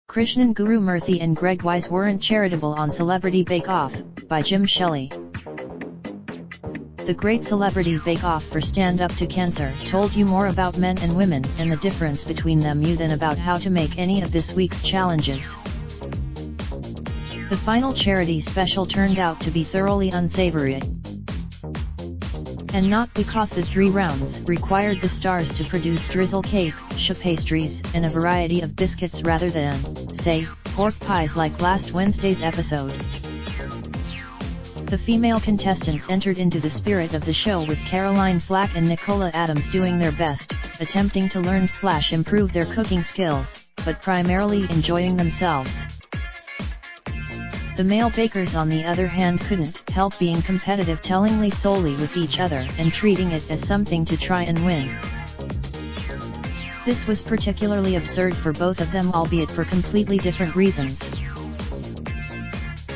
Krishnan, Guru Murthy and Greg Wise weren't charitable on Celebrity Bake Off, by Shelley. The Great Celebrity Bake Off for Stand Up to Cancer told you more about men and women and the difference between them than about how to make any of this week's challenges. The final charity special turned out to be thoroughly unsavory. And not because the 3 rounds required the stars to produce drizzle cake, choux pastries, and a variety of biscuits rather than, say, pork pies like last Wednesday's episode. The female contestants entered into the spirit of the show with Caroline Flack and Nicola Adams doing their best, attempting to learn/improve their cooking skills, but primarily enjoying themselves. The male bakers on the other hand couldn't help being competitive, tellingly solely with each other and treating it as something to try and win. This was particularly absurd for both of them, albeit for completely different reasons.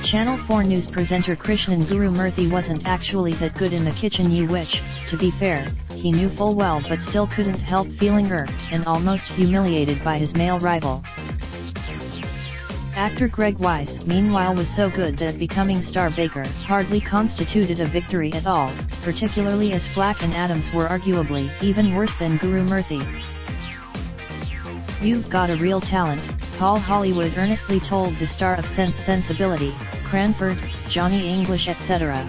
Channel 4 News presenter Krishnan Guru Murthy wasn't actually that good in the kitchen, which, to be fair, he knew full well, but still couldn't help feeling irked and almost humiliated by his male rival. Actor Greg Wise, meanwhile, was so good that becoming star baker hardly constituted a victory at all, particularly as Flack and Adams were arguably even worse than Guru Murthy. "You've got a real talent," Paul Hollywood earnestly told the star of Sense Sensibility, Cranford, Johnny English etc.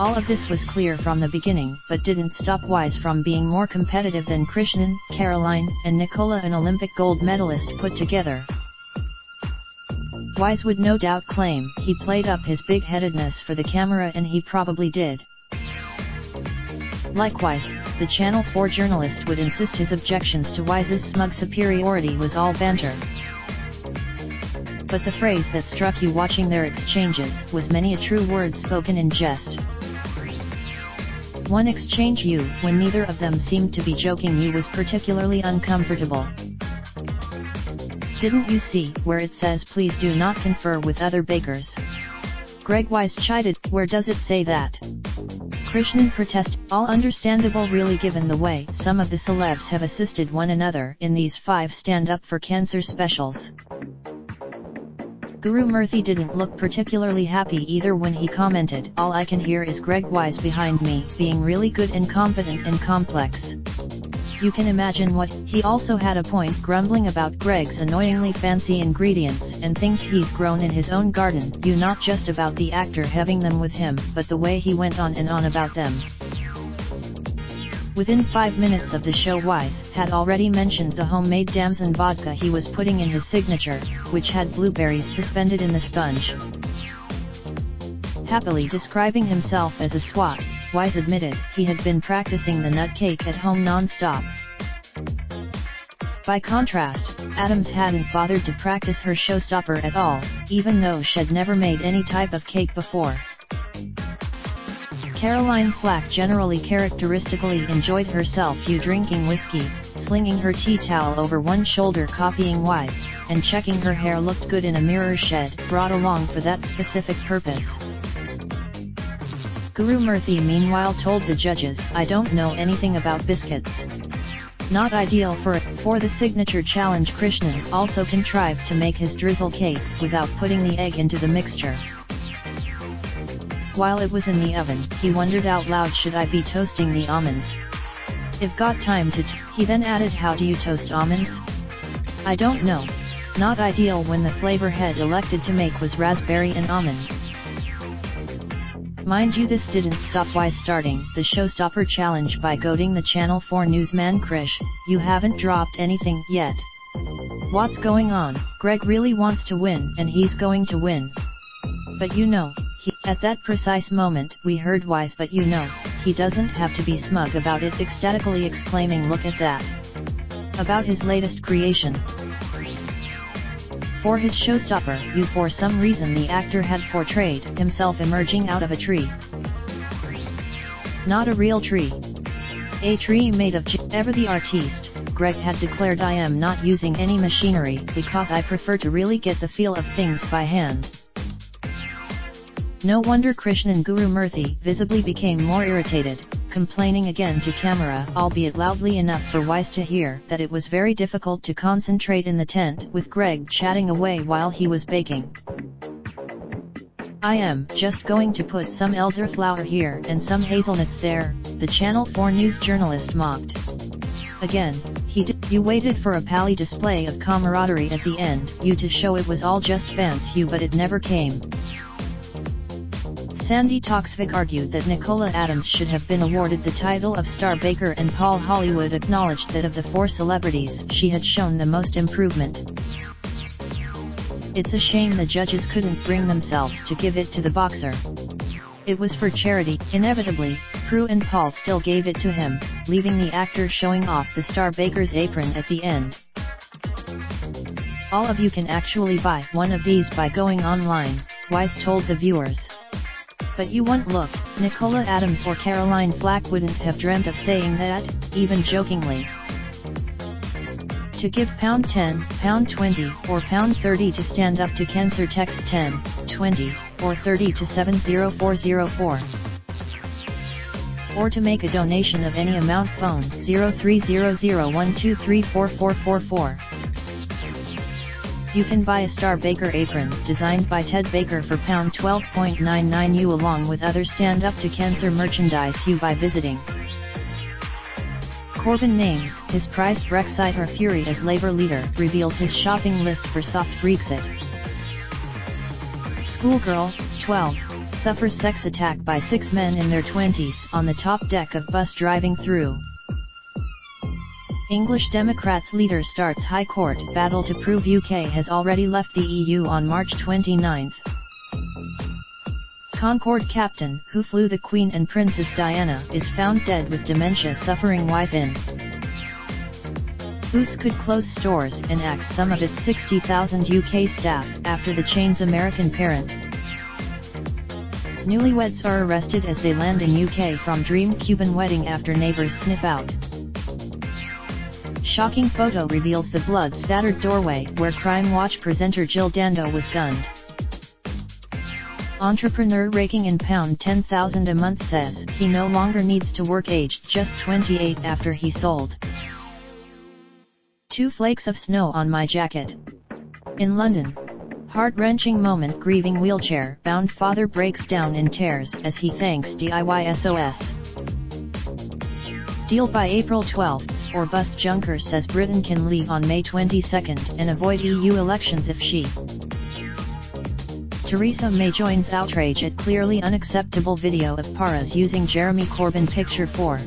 All of this was clear from the beginning, but didn't stop Wise from being more competitive than Krishnan, Caroline, and Nicola, an Olympic gold medalist put together. Wise would no doubt claim he played up his big-headedness for the camera, and he probably did. Likewise, the Channel 4 journalist would insist his objections to Wise's smug superiority was all banter. But the phrase that struck you watching their exchanges was many a true word spoken in jest. One exchange when neither of them seemed to be joking, was particularly uncomfortable. "Didn't you see where it says please do not confer with other bakers?" Greg Wise chided. "Where does it say that?" Krishnan protested. All understandable really, given the way some of the celebs have assisted one another in these 5 Stand Up for Cancer specials. Guru Murthy didn't look particularly happy either when he commented, "All I can hear is Greg Wise behind me being really good and competent and complex." You can imagine what. He also had a point, grumbling about Greg's annoyingly fancy ingredients and things he's grown in his own garden, not just about the actor having them with him, but the way he went on and on about them. Within 5 minutes of the show, Wise had already mentioned the homemade damson vodka he was putting in his signature, which had blueberries suspended in the sponge. Happily describing himself as a swot, Wise admitted he had been practicing the nut cake at home non-stop. By contrast, Adams hadn't bothered to practice her showstopper at all, even though she'd never made any type of cake before. Caroline Flack generally characteristically enjoyed herself, drinking whiskey, slinging her tea towel over one shoulder, copying Wise, and checking her hair looked good in a mirror shed brought along for that specific purpose. Guru Murthy meanwhile told the judges, "I don't know anything about biscuits." Not ideal for the signature challenge. Krishnan also contrived to make his drizzle cake without putting the egg into the mixture. While it was in the oven, he wondered out loud, "Should I be toasting the almonds? If got time to He then added, "How do you toast almonds? I don't know." Not ideal when the flavor he'd elected to make was raspberry and almond. Mind you, this didn't stop Wise starting the showstopper challenge by goading the Channel 4 newsman Krish, "You haven't dropped anything yet. What's going on? Greg really wants to win, and he's going to win. But At that precise moment, we heard Wise, "But he doesn't have to be smug about it," ecstatically exclaiming, "Look at that!" about his latest creation. For his showstopper, for some reason the actor had portrayed himself emerging out of a tree. Not a real tree. A tree made of ever the artiste, Greg had declared, "I am not using any machinery because I prefer to really get the feel of things by hand." No wonder Krishnan Guru Murthy visibly became more irritated, complaining again to camera, albeit loudly enough for Weiss to hear, that it was very difficult to concentrate in the tent with Greg chatting away while he was baking. "I am just going to put some elderflower here and some hazelnuts there," the Channel 4 news journalist mocked. Again, "You waited for a pally display of camaraderie at the end, you to show it was all just fancy, but it never came." Sandy Toksvik argued that Nicola Adams should have been awarded the title of star baker, and Paul Hollywood acknowledged that of the 4 celebrities, she had shown the most improvement. "It's a shame the judges couldn't bring themselves to give it to the boxer. It was for charity." Inevitably, Prue and Paul still gave it to him, leaving the actor showing off the star baker's apron at the end. "All of you can actually buy one of these by going online," Weiss told the viewers. "But you won't look." Nicola Adams or Caroline Flack wouldn't have dreamt of saying that, even jokingly. To give £10, £20, or £30 to stand up to cancer, text 10, 20, or 30 to 70404. Or to make a donation of any amount, phone 030012344444. You can buy a Star Baker apron, designed by Ted Baker, for £12.99 along with other Stand Up to Cancer merchandise by visiting. Corbyn names his prize Brexit or Fury as Labour leader, reveals his shopping list for soft Brexit. Schoolgirl, 12, suffers sex attack by 6 men in their 20s on the top deck of bus driving through. English Democrats leader starts High Court battle to prove UK has already left the EU on March 29. Concorde captain, who flew the Queen and Princess Diana, is found dead with dementia, suffering wife in. Boots could close stores and axe some of its 60,000 UK staff after the chain's American parent. Newlyweds are arrested as they land in UK from dream Cuban wedding after neighbors sniff out. Shocking photo reveals the blood-spattered doorway where Crime Watch presenter Jill Dando was gunned. Entrepreneur raking in £10,000 a month says he no longer needs to work, aged just 28 after he sold 2 flakes of snow on my jacket. In London, heart-wrenching moment, grieving wheelchair-bound father breaks down in tears as he thanks DIY SOS. Deal by April 12, or bust. Juncker says Britain can leave on May 22 and avoid EU elections if she. Theresa May joins outrage at clearly unacceptable video of Paras using Jeremy Corbyn picture for.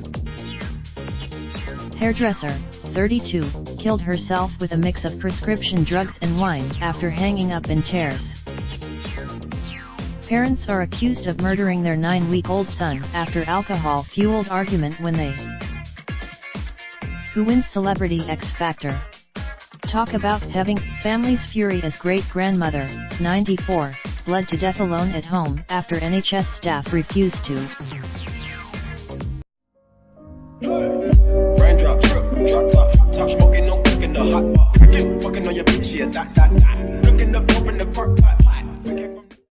Hairdresser, 32, killed herself with a mix of prescription drugs and wine after hanging up in tears. Parents are accused of murdering their 9-week-old son after alcohol-fueled argument when they. Who wins Celebrity X Factor? Talk about having family's fury as great-grandmother, 94, bled to death alone at home after NHS staff refused to. Raindrop, drop top, smoking, no cooking the hot pot. Fucking on your bitch, yeah, that. Looking up, open the park, pot.